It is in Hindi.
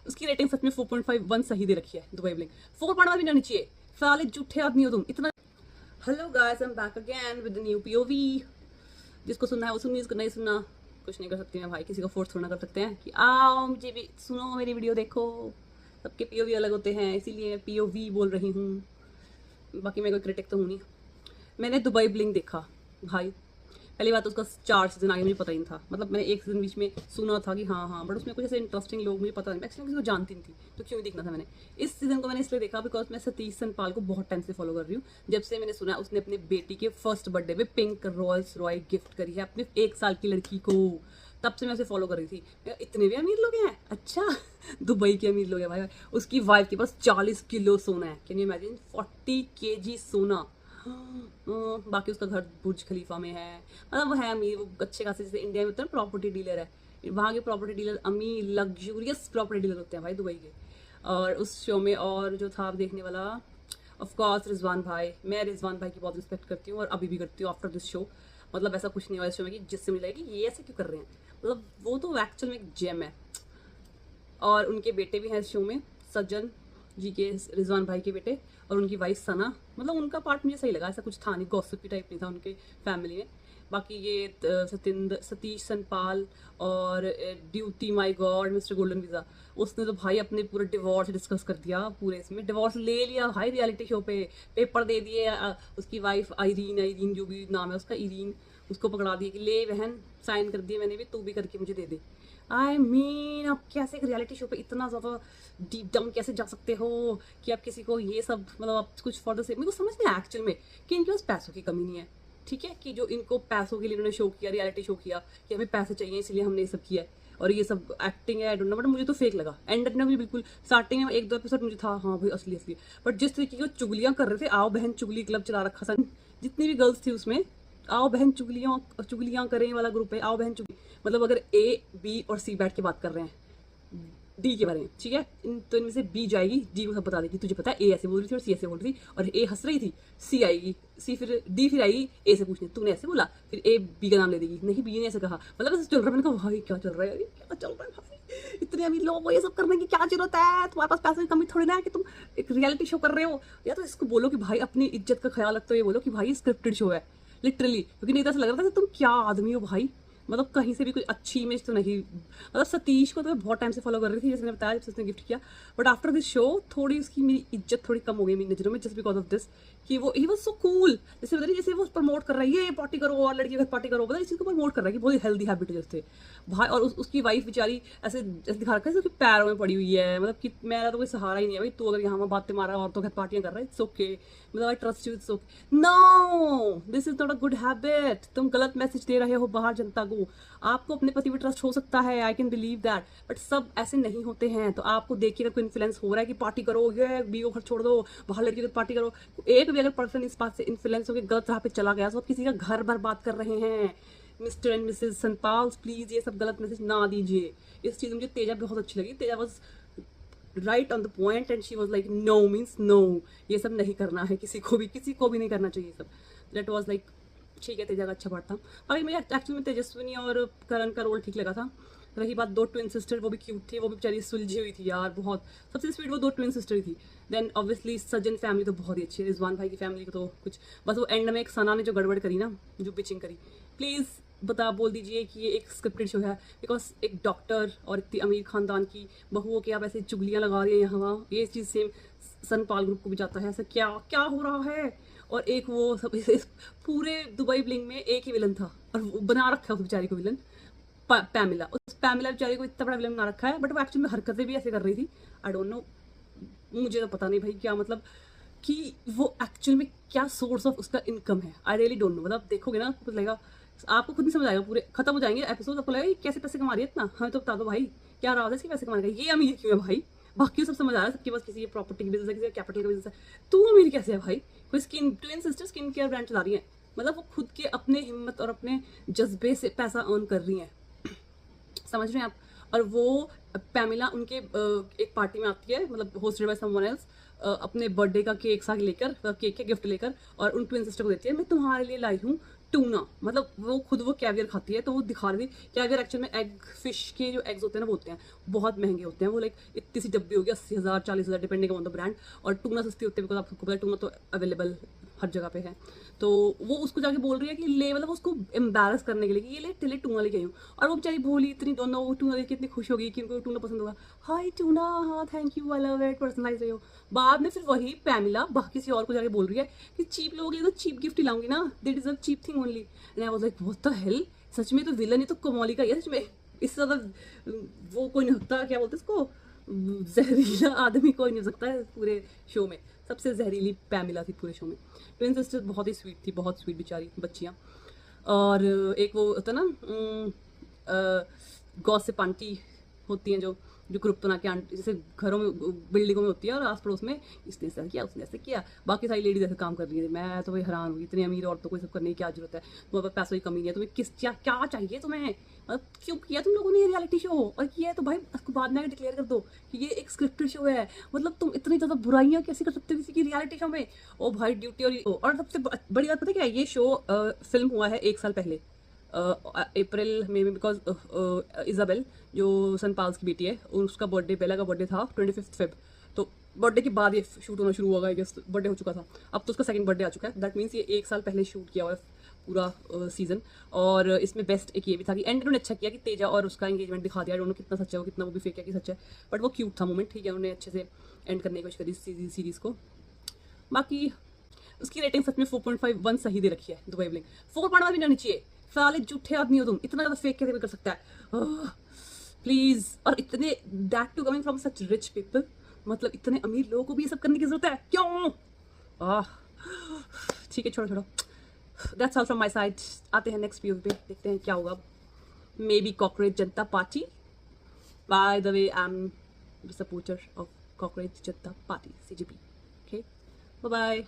उसकी रेटिंग सच में 4.51 सही दे रखी है दुबई ब्लिंग। 4.1 भी नहीं होनी चाहिए, साले झूठे आदमी हो तुम इतना। Hello guys, I am back again with new POV. जिसको सुनना है वो सुनिए, जिसको नहीं सुनना कुछ नहीं कर सकती मैं भाई, किसी को फोर्स थोड़ा कर सकते हैं कि आओ मुझे भी सुनो, मेरी वीडियो देखो। सबके पीओवी अलग होते हैं, इसीलिए मैं पीओवी बोल रही हूँ, बाकी मैं कोई क्रिटिक तो हूँ नहीं। मैंने दुबई ब्लिंग देखा भाई। पहली बात तो उसका 4 सीजन आगे मुझे पता ही नहीं था, मतलब मैंने एक सीजन बीच में सुना था कि हाँ, बट उसमें कुछ ऐसे इंटरेस्टिंग लोग मुझे पता नहीं, एक्चुअली किसी को जानती नहीं थी, तो क्यों देखना था मैंने। इस सीजन को मैंने इसलिए देखा बिकॉज मैं सतीश सनपाल को बहुत टाइम से फॉलो कर रही हूँ। जब से मैंने सुना उसने अपने बेटी के फर्स्ट बर्थडे में पिंक रॉयल्स रॉय गिफ्ट करी है अपने 1 साल की लड़की को, तब से मैं उसे फॉलो कर रही थी। इतने भी अमीर लोग हैं, अच्छा दुबई के अमीर लोग हैं भाई। उसकी वाइफ के पास 40 किलो सोना है, कैन यू इमेजिन, 40 kg सोना। बाकी उसका घर बुर्ज खलीफा में है, मतलब वो है अमीर, वो अच्छे खासे, जैसे इंडिया में होता है प्रॉपर्टी डीलर है, वहाँ के प्रॉपर्टी डीलर अमीर लग्जूरियस प्रॉपर्टी डीलर होते हैं भाई दुबई के। और उस शो में और जो था देखने वाला, ऑफ कोर्स रिजवान भाई। मैं रिजवान भाई की बहुत रिस्पेक्ट करती हूँ और अभी भी करती हूँ आफ्टर दिस शो। मतलब ऐसा कुछ नहीं हुआ इस शो में कि जिससे मुझे लगे कि ये ऐसे क्यों कर रहे हैं, मतलब वो तो एक्चुअल में एक जेम है। और उनके बेटे भी हैं इस शो में, सज्जन जी के, रिजवान भाई के बेटे, और उनकी वाइफ सना। मतलब उनका पार्ट मुझे सही लगा, ऐसा कुछ था नहीं, गॉसिप टाइप नहीं था उनके फैमिली में। बाकी ये सतीश सनपाल और duty my God mister golden visa, उसने तो भाई अपने पूरे डिवोर्स डिस्कस कर दिया, पूरे इसमें डिवोर्स ले लिया भाई रियलिटी शो पे, पेपर दे दिए। उसकी वाइफ आइरीन जो भी नाम है उसका, इरीन, उसको पकड़ा दिया कि ले बहन साइन कर दिए मैंने भी, तू भी करके मुझे दे दे। आई मीन आप कैसे एक रियलिटी शो पे इतना ज़्यादा डीप डाउन कैसे जा सकते हो कि आप किसी को ये सब, मतलब आप कुछ फॉर द सेक, मेरे को समझ नहीं आया एक्चुअल में कि इनके पास पैसों की कमी नहीं है, ठीक है, कि जो इनको पैसों के लिए इन्होंने शो किया, रियलिटी शो किया कि हमें पैसे चाहिए इसलिए हमने ये सब किया है, और ये सब एक्टिंग है, आई डोंट नो, बट मुझे तो फेक लगा। एंड में भी बिल्कुल स्टार्टिंग में 1-2 एपिसोड मुझे था हाँ भाई असली असली, बट जिस तरीके की चुगलियाँ कर रहे थे, आओ बहन चुगली क्लब चला रखा था, जितनी भी गर्ल्स थी उसमें, आओ बहन चुगलियाँ करें वाला ग्रुप है, आओ बहन चुगली, मतलब अगर ए बी और सी बैठ के बात कर रहे हैं डी के बारे में, ठीक है, तो इनमें से बी जाएगी, डी को सब बता देगी, तुझे पता है ए ऐसे बोल रही थी और सी ऐसे बोल रही थी, और ए हंस रही थी, सी आएगी, सी फिर डी फिर आएगी ए से पूछने, तूने ऐसे बोला, फिर ए बी का नाम ले देगी, नहीं बी ने ऐसे कहा, मतलब ऐसे चल रहा है। मैंने कहा भाई क्या चल रहा है, क्या चल रहा है भाई, इतने अमीर लोगों को ये सब करने की क्या जरूरत है, तुम्हारे पास पैसे की कमी थोड़ी ना है कि तुम एक रियलिटी शो कर रहे हो। या तो इसको बोलो कि भाई अपनी इज्जत का ख्याल रखते हुए बोलो कि भाई स्क्रिप्टेड शो है लिटरली, क्योंकि नहीं तो ऐसा लग रहा था कि तुम क्या आदमी हो भाई, मतलब कहीं से भी कोई अच्छी इमेज तो नहीं। मतलब सतीश को तो मैं बहुत टाइम से फॉलो कर रही थी, जैसे मैंने बताया, जब से उसने गिफ्ट किया, बट आफ्टर दिस शो थोड़ी उसकी मेरी इज्जत थोड़ी कम हो गई मेरी नजरों में, जस्ट बिकॉज ऑफ दिस कि वो ही वाज सो कूल। जैसे पता नहीं, जैसे वो प्रमोट कर रहा है ये पार्टी करो और लड़की के घर पार्टी करो, पता नहीं इस चीज़ को प्रमोट कर रहा है कि बहुत हेल्दी हैबिट है जैसे भाई। और उसकी वाइफ बेचारी ऐसे दिखा रखा है उसके पैरों में पड़ी हुई है, मतलब कि मेरा तो कोई सहारा ही नहीं है भाई, तू अगर यहाँ बातें मार रहा है और तो घर पार्टियां कर रहा है, इट्स ओके, मतलब I trust you, it's okay. No, this is not a good habit, तुम गलत मैसेज दे रहे हो बाहर जनता को। आपको अपने पति पे ट्रस्ट हो सकता है, I can believe that, but सब ऐसे नहीं होते हैं। तो आपको देखिए अगर कोई इन्फ्लुएंस हो रहा है कि पार्टी करो, ये बी को घर छोड़ दो, बाहर लड़की को पार्टी करो, एक भी अगर पर्सन इस बात से इन्फ्लुएंस होकर गलत राह पे चला गया तो आप किसी का घर बर्बाद कर रहे हैं। Mister and Mrs Sanpal please ये सब गलत मैसेज ना दीजिए। इस चीज़ में मुझे तेजा बहुत अच्छी लगी, Teja was right on the point and she was like no means no, ये सब नहीं करना है, किसी को भी नहीं करना चाहिए सब। दैट वॉज लाइक ठीक है, तेजा का अच्छा पार्ट था। बाकी मुझे एक्चुअली में तेजस्विनी और करण का रोल ठीक लगा था। रही बात 2 ट्विन सिस्टर, वो भी क्यूट थी, वो भी बेचारी सुलझी हुई थी यार बहुत, सबसे स्वीट वो 2 ट्विन सिस्टर ही थी। देन ऑब्वियसली सज्जन फैमिली तो बहुत ही अच्छी है, रिजवान भाई की फैमिली को तो कुछ, बस वो एंड में एक सना ने जो गड़बड़ करी ना, जो पिचिंग करी, प्लीज़ बोल दीजिए कि ये एक स्क्रिप्टेड शो है, बिकॉज एक डॉक्टर और इतनी अमीर खानदान की बहुओं के आप ऐसे चुगलियाँ लगा रही हैं यहाँ, ये चीज़ सेम सनपाल ग्रुप को भी जाता है, ऐसा क्या क्या हो रहा है। और एक वो सब पूरे दुबई ब्लिंग में एक ही विलन था और वो बना रखा है उस बेचारी को विलन, पैमिला। उस पैमिला बेचारी को इतना बड़ा विलन बना रखा है, बट वो एक्चुअली में हरकतें भी ऐसे कर रही थी, आई डोंट नो, मुझे तो पता नहीं भाई क्या, मतलब कि वो एक्चुअल में क्या सोर्स ऑफ उसका इनकम है, आई रियली डोंट नो। मतलब देखोगे ना कुछ लगेगा, आपको खुद नहीं समझ आएगा, पूरे खत्म हो जाएंगे एपिसोड, आपको लगेगा कैसे पैसे कमा रही है इतना, हमें तो बता दो भाई क्या राज है इसके पैसे कमाने का, ये अमीर क्यों है भाई। बाकी सब समझ आ रहा है, सबके पास किसी प्रॉपर्टी की बिजनेस है, किसी कैपिटल का बिजनेस है, तू अमीर कैसे है भाई। कोई twin sister skin care brand चला रही है, मतलब वो खुद के अपने हिम्मत और अपने जज्बे से पैसा अर्न कर रही हैं, समझ रहे हैं आप। और वो पैमिला उनके एक पार्टी में आती है, मतलब होस्टेड बाय समवन एल्स, अपने बर्थडे का केक साथ लेकर, केक के गिफ्ट लेकर, और उन ट्विन सिस्टर को देती है, मैं तुम्हारे लिए लाई हूँ, टूना, मतलब वो खुद वो कैवियर खाती है, तो वो दिखा रही थी कैवियर एक्चुअल में एग फिश के जो एग्स होते हैं ना वो होते हैं बहुत महंगे होते हैं, वो लाइक इतनी सी डब्बी होगी 80,000 40,000 डिपेंडिंग ऑन द ब्रांड, और टूना सस्ती होती है बिकॉज आपको पता है टूना तो अवेलेबल हर जगह पे है। तो वो उसको जाके बोल रही है कि ले, मतलब उसको एम्बेरस करने के लिए कि ये ले टूना लेके आई हूँ, और वो बेचारी भोली इतनी, दोनों वो टूना लेके इतनी खुश होगी कि उनको टूना पसंद होगा, हाय टूना, हाँ thank you, I love it, personalise रही हो। बाद में फिर वही पैमिला किसी और को जाके बोल रही है कि चीप लोगों के लिए तो चीप गिफ्ट ही लाऊंगी ना, they deserve cheap thing only. And I was like what the hell, सच में तो विलन, ये तो कमाली का ही है सच में, इससे ज़्यादा वो कोई नहीं सकता, क्या बोलते हैं इसको, जहरीला आदमी कोई नहीं हो सकता है पूरे शो में। सबसे जहरीली पैमिला थी पूरे शो में। ट्विन सिस्टर बहुत ही स्वीट थी, बहुत स्वीट बेचारी बच्चियाँ। और एक वो होता ना गॉसिप आंटी होती हैं जो ग्रुप बना के आंटी जैसे घरों में बिल्डिंगों में होती है, और आस पड़ोस में इसने ऐसा किया उसने ऐसे किया, बाकी सारी लेडीज ऐसे काम कर रही है। मैं तो भाई हैरान हुई, इतनी अमीर औरतों को सब करने की क्या जरूरत है, तुम्हारे पास पैसों की कमी नहीं है, तुम्हें क्या चाहिए तुम्हें, मतलब क्यों किया तुम लोगों ने ये रियलिटी शो, और किया है तो भाई उसको बाद में डिक्लेयर कर दो कि ये एक स्क्रिप्टेड शो है। मतलब तुम इतनी ज़्यादा बुराइयाँ कैसे कर सकते हो किसी की रियलिटी शो में। ओ भाई ड्यूटी, और सबसे बड़ी बात पता है क्या है, ये शो फिल्म हुआ है 1 साल पहले, अप्रैल में बिकॉज इजाबेल जो सनपाल्स की बेटी है उसका बर्थडे, बेला का बर्थडे था 25 फेब, तो बर्थडे के बाद ये शूट होना शुरू हुआ है, बर्थडे हो चुका था, अब तो उसका सेकंड बर्थडे आ चुका है, दैट मीन्स ये 1 साल पहले शूट किया हुआ है पूरा सीजन। और इसमें बेस्ट एक ये भी था कि एंड उन्होंने अच्छा किया कि तेजा और उसका एंगेजमेंट दिखा दिया, दोनों कितना सच्चा है, वो कितना वो भी फेक है कि सच्चा है, बट वो क्यूट था मोमेंट, ठीक है, उन्होंने अच्छे से एंड करने की कोशिश करी सीरीज़ को। बाकी उसकी रेटिंग सच में 4.51 सही दे रखी है दुबई ब्लिंग, 4.1 भी नहीं चाहिए, साले झूठे आदमी हो तुम, इतना ज़्यादा फेक कैसे कर सकता है प्लीज़। और इतने that too coming from such rich people, मतलब इतने अमीर लोगों को भी ये सब करने की जरूरत है क्यों? ठीक है, छोड़ो, that's all from my side. आते हैं नेक्स्ट वीडियो पे, देखते हैं क्या होगा, maybe Cockroach Janata Party. By the way I am supporter of Cockroach Janata Party CJP। Okay, bye bye.